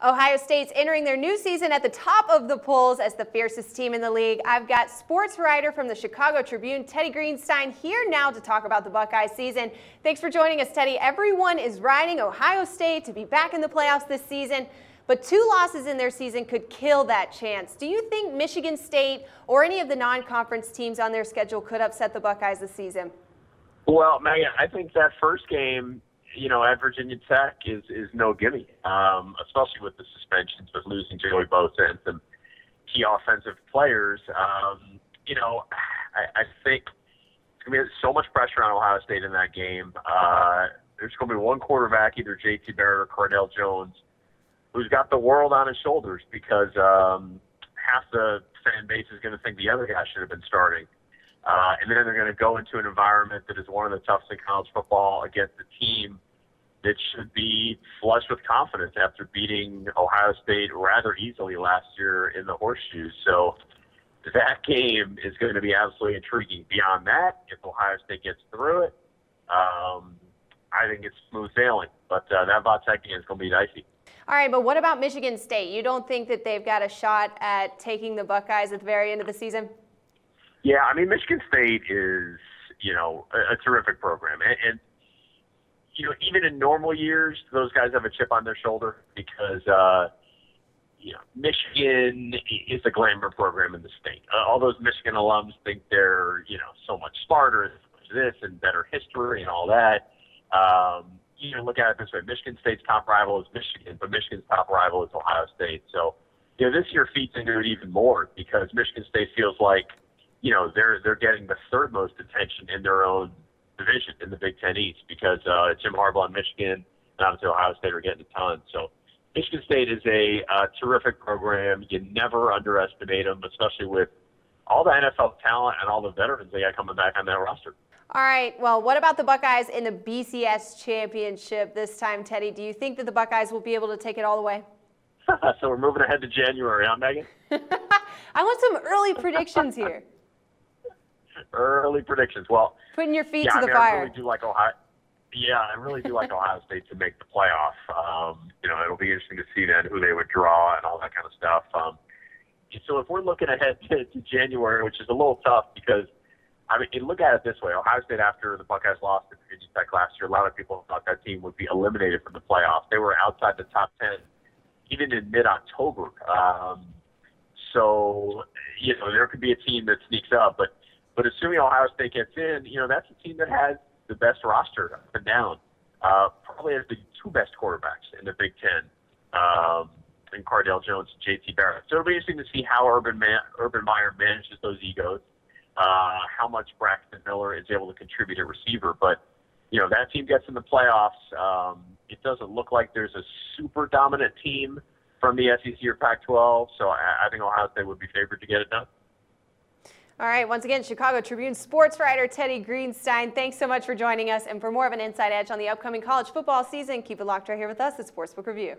Ohio State's entering their new season at the top of the polls as the fiercest team in the league. I've got sports writer from the Chicago Tribune, Teddy Greenstein, here now to talk about the Buckeye season. Thanks for joining us, Teddy. Everyone is riding Ohio State to be back in the playoffs this season, but 2 losses in their season could kill that chance. Do you think Michigan State or any of the non-conference teams on their schedule could upset the Buckeyes this season? Well, Megan, I think that first game, at Virginia Tech is no gimme, especially with the suspensions, with losing Joey Bosa and some key offensive players. I think it's going to be so much pressure on Ohio State in that game. There's going to be one quarterback, either J.T. Barrett or Cardale Jones, who's got the world on his shoulders because half the fan base is going to think the other guy should have been starting. And then they're going to go into an environment that is one of the toughest in college football against a team that should be flush with confidence after beating Ohio State rather easily last year in the Horseshoes. So that game is going to be absolutely intriguing. Beyond that, if Ohio State gets through it, I think it's smooth sailing. But that Va-Tech game is going to be dicey. All right, but what about Michigan State? You don't think that they've got a shot at taking the Buckeyes at the very end of the season? Yeah, I mean, Michigan State is, a terrific program. And even in normal years, those guys have a chip on their shoulder because, Michigan is a glamour program in the state. All those Michigan alums think they're, so much smarter, this and better history and all that. Look at it this way. Michigan State's top rival is Michigan, but Michigan's top rival is Ohio State. So, this year feeds into it even more because Michigan State feels like, they're getting the third most attention in their own division in the Big Ten East because Jim Harbaugh and Michigan and obviously Ohio State are getting a ton. So Michigan State is a terrific program. You never underestimate them, especially with all the NFL talent and all the veterans they got coming back on that roster. All right, well, what about the Buckeyes in the BCS championship this time, Teddy? Do you think that the Buckeyes will be able to take it all the way? So we're moving ahead to January, huh, Megan? I want some early predictions here. Early predictions. Well, putting your feet to the fire. I really do like Ohio. Yeah, I really do like Ohio State to make the playoff. It'll be interesting to see then who they would draw and all that kind of stuff. So if we're looking ahead to January, which is a little tough because, look at it this way. Ohio State, after the Buckeyes lost to Virginia Tech last year, a lot of people thought that team would be eliminated from the playoffs. They were outside the top 10 even in mid-October. So there could be a team that sneaks up, but assuming Ohio State gets in, that's a team that has the best roster up and down. Probably has the 2 best quarterbacks in the Big Ten, in Cardale Jones and J.T. Barrett. So it'll be interesting to see how Urban Meyer manages those egos, how much Braxton Miller is able to contribute at receiver. But, that team gets in the playoffs. It doesn't look like there's a super dominant team from the SEC or Pac-12, so I think Ohio State would be favored to get it done. All right, once again, Chicago Tribune sports writer Teddy Greenstein, thanks so much for joining us. And for more of an inside edge on the upcoming college football season, keep it locked right here with us at Sportsbook Review.